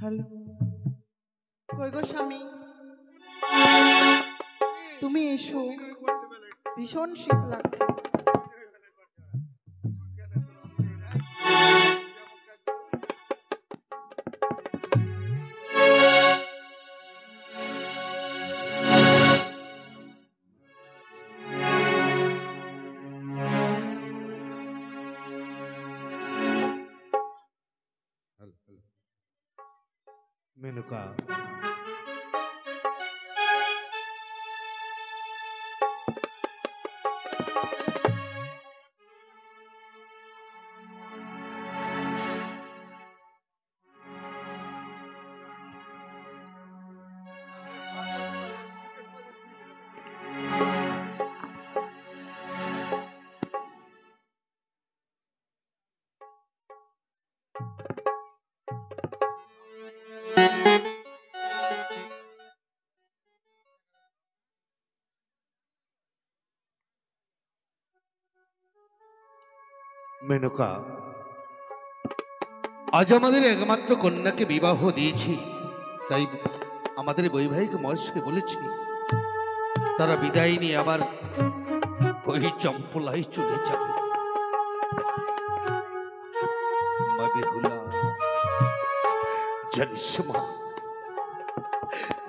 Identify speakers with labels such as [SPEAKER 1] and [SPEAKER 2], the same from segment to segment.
[SPEAKER 1] Hello, কই গো স্বামী, তুমি এসো, ভীষণ শীত লাগছে।
[SPEAKER 2] মেনকা, মেনকা, আজ আমাদের একমাত্র কন্যাকে বিবাহ দিয়েছি, তাই আমাদের বৈবাহিক মহেশকে বলেছি তারা বিদায় নিয়ে আবার ওই চম্পলাই চলে যাবে। মা বেহুলা, জানিস মা,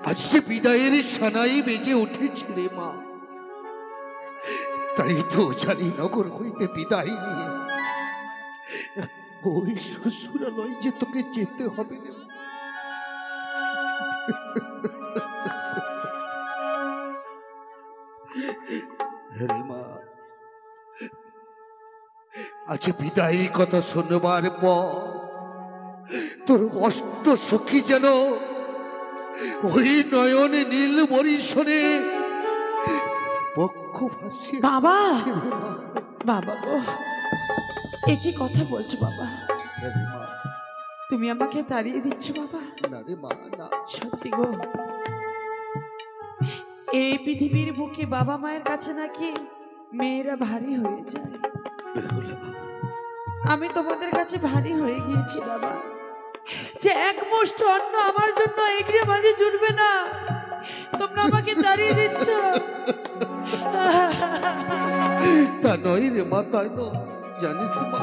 [SPEAKER 2] আজ সে বিদায়ের সানাই বেজে উঠেছে রে মা। তাই তো জানি নগর হইতে বিদায় নিয়ে ওই শ্বশুরালয় যে তোকে যেতে হবে রে। রে মা, আজ বিদায়ী কথা শুনবার পর তোর অষ্ট সখী যেন ওই নয়নে নীল বরিশনে পক্ষ ভাসিয়ে
[SPEAKER 3] বাবা, বাবা গো, এ কি কথা বলছো বাবা? তুমি আমাকে তাড়িয়ে দিচ্ছ বাবা?
[SPEAKER 2] না রে মা, না।
[SPEAKER 3] সত্যি গো, এই পৃথিবীর বুকে বাবা মায়ের কাছে নাকি মেয়েরা ভারী হয়ে যায়। আমি তোমাদের কাছে ভারী হয়ে গিয়েছি বাবা, যে এক মুষ্ঠ অন্ন আমার জন্য এগিয়ে মাঝে জুটবে না, তোমরা আমাকে তাড়িয়ে দিচ্ছ।
[SPEAKER 2] তা নয় রে মা, তাই নয়। জানিস মা,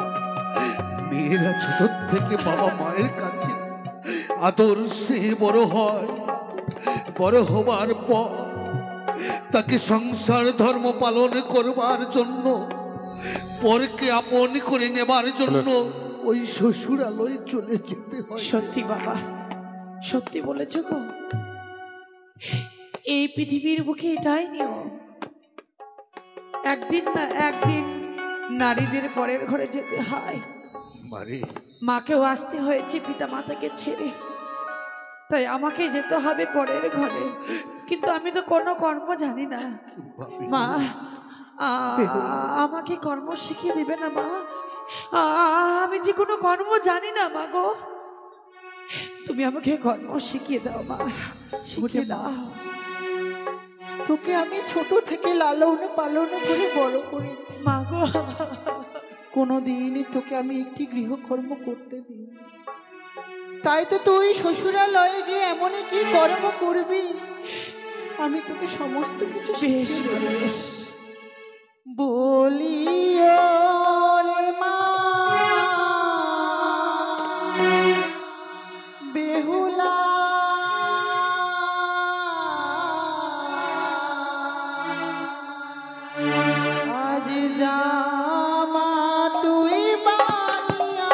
[SPEAKER 2] মেয়েরা ছোট থেকে বাবা মায়ের কাছে আদর সে বড় হয়, বড় হবার পর তাকে সংসার ধর্ম পালন করবার জন্য, পরকে আপন করে নেবার জন্য ওই শ্বশুরালয়ে চলে যেতে হয়।
[SPEAKER 3] সত্যি বাবা, সত্যি বলেছ গো, এই পৃথিবীর বুকে এটাই নিয়ম। একদিন না একদিন নারীদের পরের ঘরে যেতে হয়। মাকেও আসতে হয়েছে পিতা মাতাকে ছেড়ে, তাই আমাকে যেতে হবে পরের ঘরে। কিন্তু আমি তো কোনো কর্ম জানি না মা, আমাকে কর্ম শিখিয়ে দিবে না মা? আমি যে কোনো কর্ম জানি না মা গো, তুমি আমাকে কর্ম শিখিয়ে দাও মা, শিখিয়ে দাও।
[SPEAKER 1] তোকে আমি ছোট থেকে লালন পালন করে বড় করেছি
[SPEAKER 3] মা গো,
[SPEAKER 1] কোনোদিনই তোকে আমি একটি গৃহকর্ম করতে দিই, তাই তো তুই শ্বশুরালয়ে গিয়ে এমনই কি কর্ম করবি আমি তোকে সমস্ত কিছু
[SPEAKER 3] বেশ বেশ
[SPEAKER 1] বলিও রে মা বেহুলা, আজ জামা তুই বানিয়া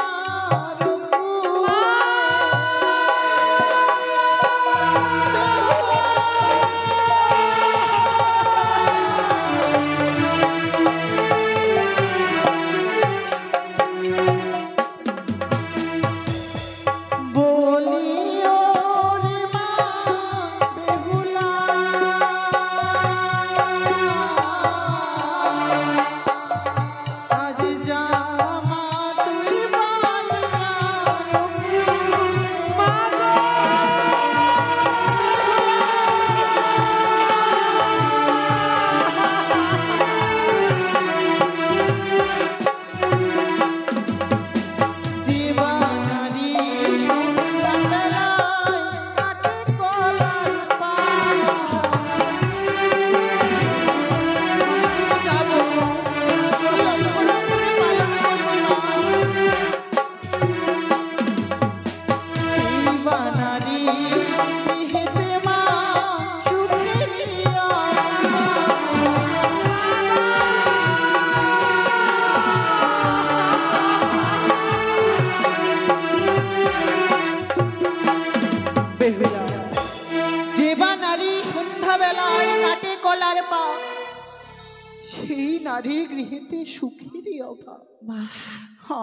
[SPEAKER 1] নারীর গৃহেতে সুখেরই অভাব।
[SPEAKER 3] মা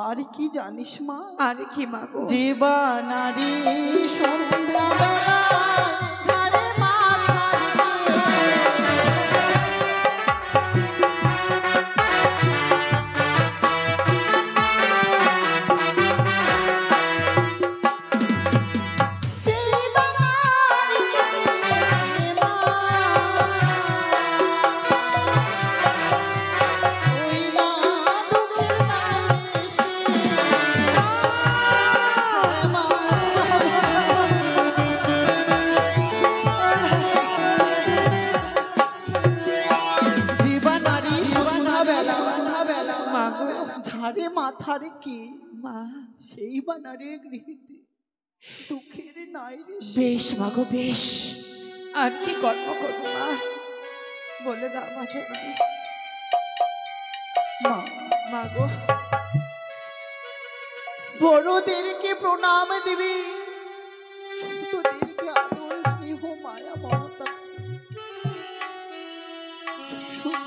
[SPEAKER 1] আর কি জানিস মা?
[SPEAKER 3] আর কি মা গো?
[SPEAKER 1] যে বা নারী সন্ধ্যাবেলা ঝাড়ে মাথার ঝাড়ে মাথার কি
[SPEAKER 3] মা
[SPEAKER 1] সেই বা নারীর গৃহেতে দুঃখের নাই রে।
[SPEAKER 3] বেশ মা গো বেশ, আর কি কর্ম করবো মা বলে দাও মা জননী।
[SPEAKER 1] মা
[SPEAKER 3] মা গো
[SPEAKER 1] বড়দেরকে প্রণাম দিবি, ছোটদেরকে আদর স্নেহ মায়া মমতা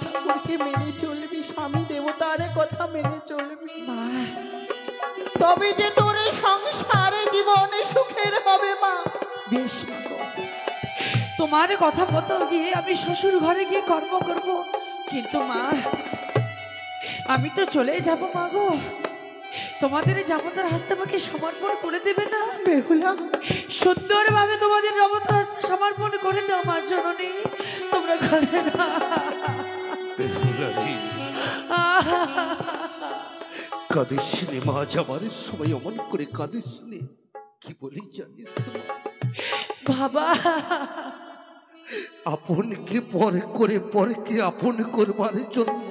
[SPEAKER 1] ঠাকুরকে মেনে চলবি, স্বামী দেবতার কথা মেনে চলবি
[SPEAKER 3] মা।
[SPEAKER 1] তবে যে তোর সংসারে জীবনে সুখের হবে মা।
[SPEAKER 3] বেশ মা গো, তোমার কথা মতো গিয়ে আমি শ্বশুর ঘরে গিয়ে কর্ম করব, কিন্তু মা আমি তো চলেই যাব মা গো। তোমাদের জামতার হাসতে আমাকে সমর্পণ করে দেবে না?
[SPEAKER 1] বেহুলা
[SPEAKER 3] সুন্দরভাবে তোমাদের জামতার হাসতে সমর্পণ করে দাও মা জননী, তোমরা করে না।
[SPEAKER 2] কাঁদিস নে মা, যাবার সময় অমন করে কাঁদিস নে। কি বলি জানিস
[SPEAKER 3] বাবা,
[SPEAKER 2] আপনকে পর করে পরকে আপন করবার জন্য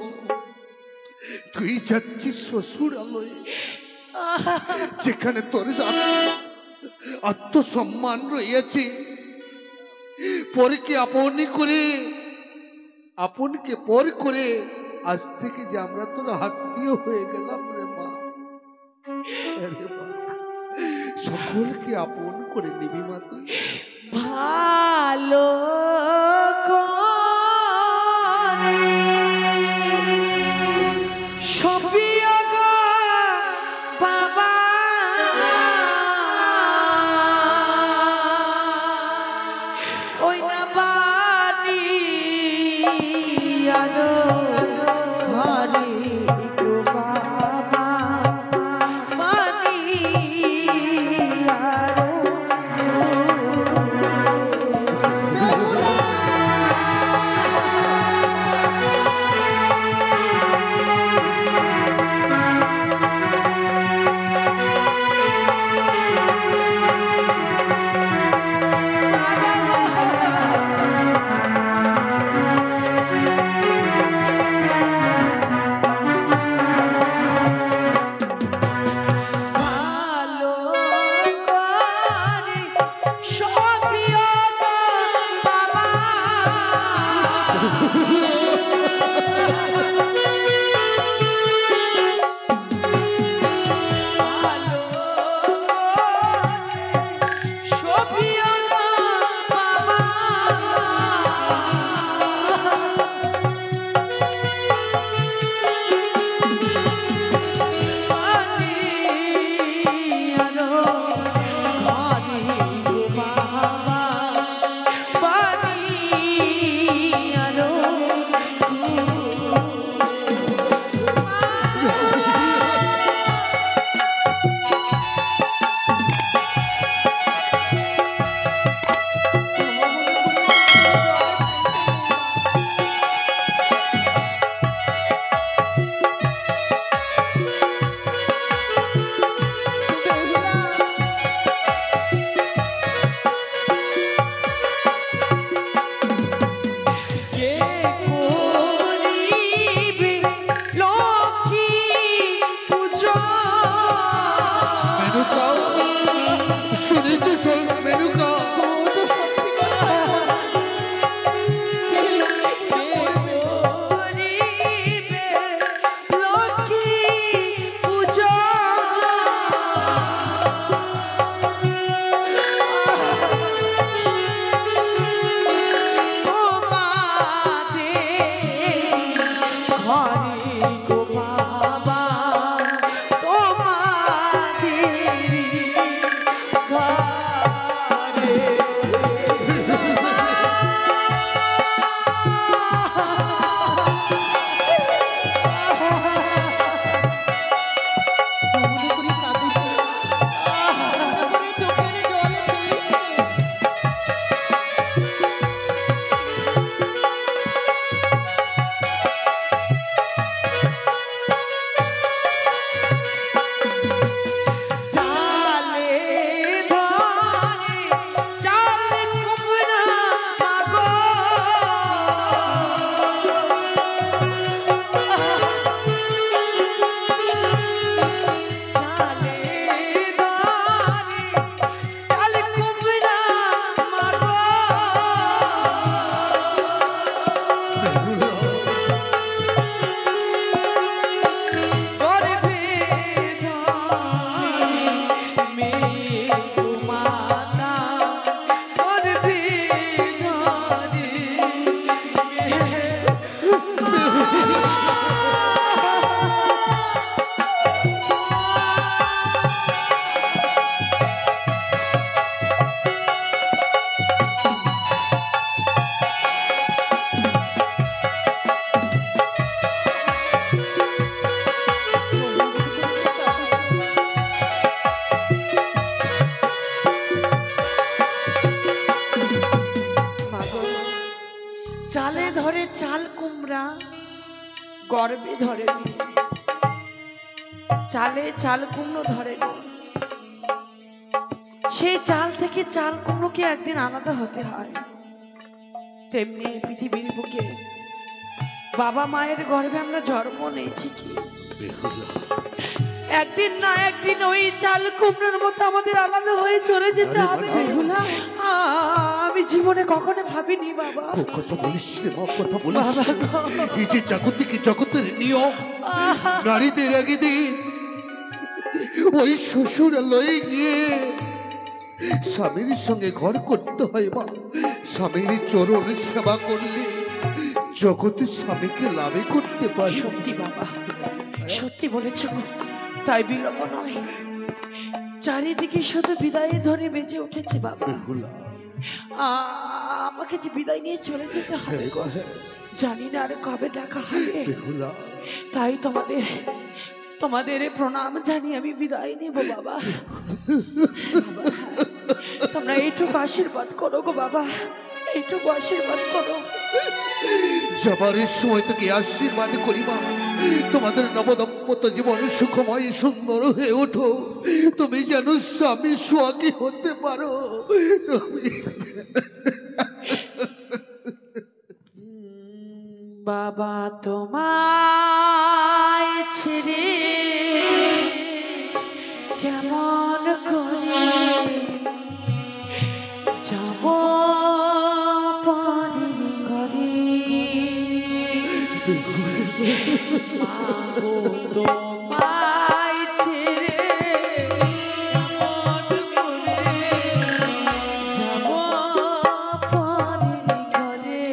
[SPEAKER 2] তুই যাচ্ছিস শ্বশুরালয়ে, যেখানে তোর আত্মসম্মান রয়েছে। পরকে আপন করে আপনকে পর করে আজ থেকে যে আমরা তোর আত্মীয় হয়ে গেলাম রে মা। আরে মা, সকলকে আপন করে নিবি মা তুই।
[SPEAKER 3] ভালো করে সবই গো বাবা, ওই না বাণী আরো
[SPEAKER 1] ঘরে গো বাবা
[SPEAKER 3] বাণী আরো গর্বে ধরে নি, চালে চাল কুমড়ো ধরে নি। সেই চাল থেকে চাল কুমড়োকে একদিন আলাদা হতে হয়। তেমনি পৃথিবীর বুকে বাবা মায়ের গর্ভে আমরা জন্ম নিয়েছি কি একদিন না একদিন ওই চাল কুমড়োর মতো আমাদের আলাদা হয়ে চলে যেতে হবে। আমি জীবনে কখনো ভাবিনি বাবা।
[SPEAKER 2] কথা বলিস রে মা, কথা বলিস। এই যে জগতের নিয়ম, নারীদের আগে দিন ওই শ্বশুরালয়ে গিয়ে স্বামীর সঙ্গে ঘর করতে হয় মা। স্বামীর চরণ সেবা করলে জগতে স্বামীকে লাভে করতে পারে।
[SPEAKER 3] সত্যি বাবা, সত্যি বলেছ। তাই বিলম্ব নয়, চারিদিকে শুধু বিদায় ধরে বেঁচে উঠেছে বাবা। আমাকে যে বিদায় নিয়ে চলে যেতে হবে, জানি না আর কবে দেখা হবে। তাই তোমাদের প্রণাম জানি আমি বিদায় নেব বাবা। তোমরা এইটুকু আশীর্বাদ করো গো বাবা, এইটুকু আশীর্বাদ করো।
[SPEAKER 2] যাবার সময় তোকে আশীর্বাদ করি মা, তোমাদের নবদম্পত জীবন সুখময় সুন্দর হয়ে ওঠো। তুমি যেন স্বামী সোহাগী হতে পারো।
[SPEAKER 3] বাবা তোমায় ছেড়ে কেমন করে যাব পারির ঘরে। মাগো তোমায় ছেড়ে কেমন করে যাব পারির ঘরে।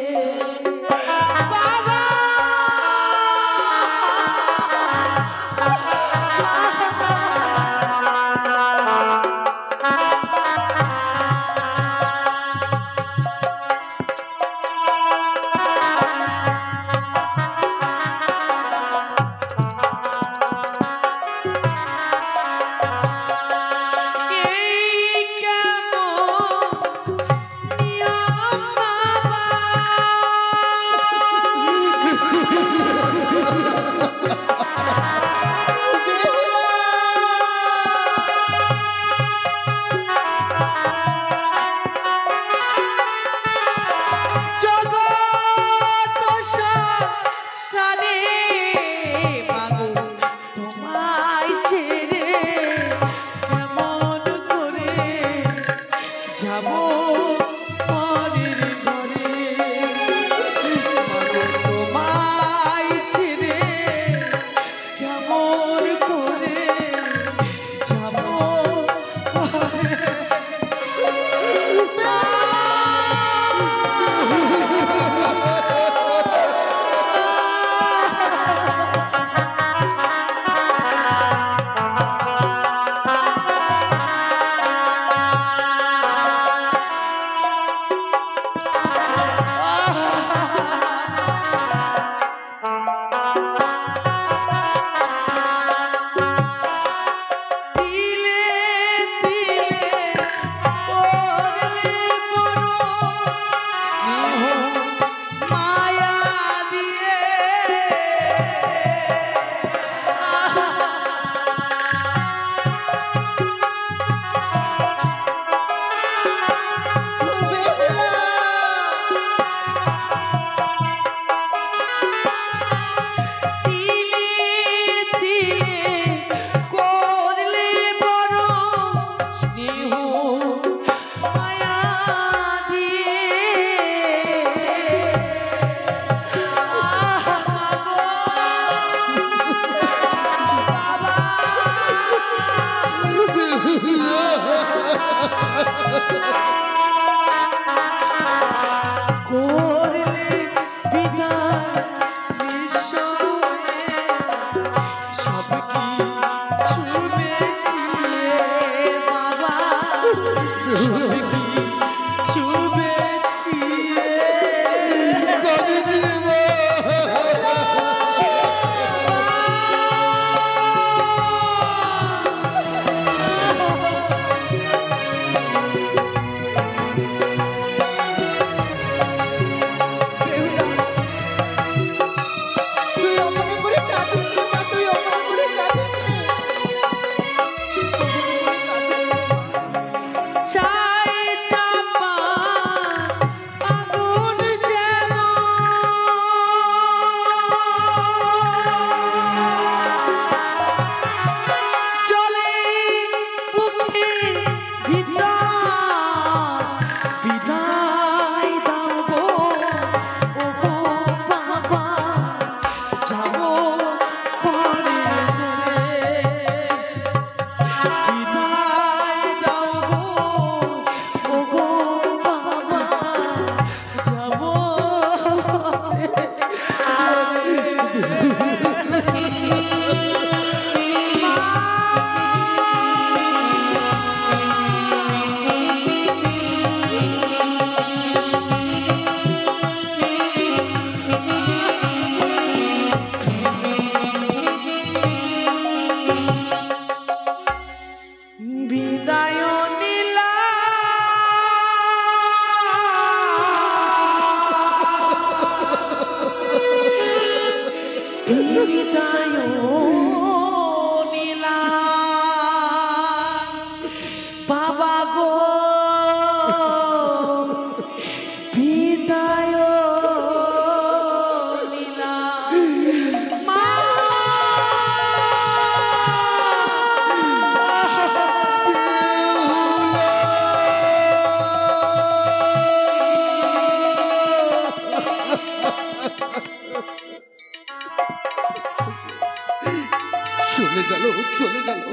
[SPEAKER 2] গেল চলে গেল।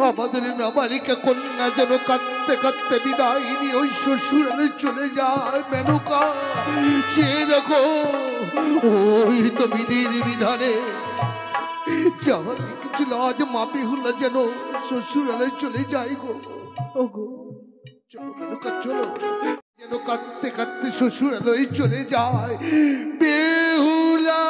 [SPEAKER 2] আমাদের নাবালিকা কন্যা যেন কাঁদতে কাঁদতে বিদায় নিয়ে ওই শ্বশুরালে চলে যায়। মেনকা সে দেখো, ওই তো বিধির বিধানে যাওয়ার কিছু আজ মাপি হলো যেন শ্বশুরালে চলে যায় গো।
[SPEAKER 1] ওগো
[SPEAKER 2] চলো মেনকা চলো, যেন কাঁদতে কাঁদতে শ্বশুরালয় চলে যায়। বেহুলা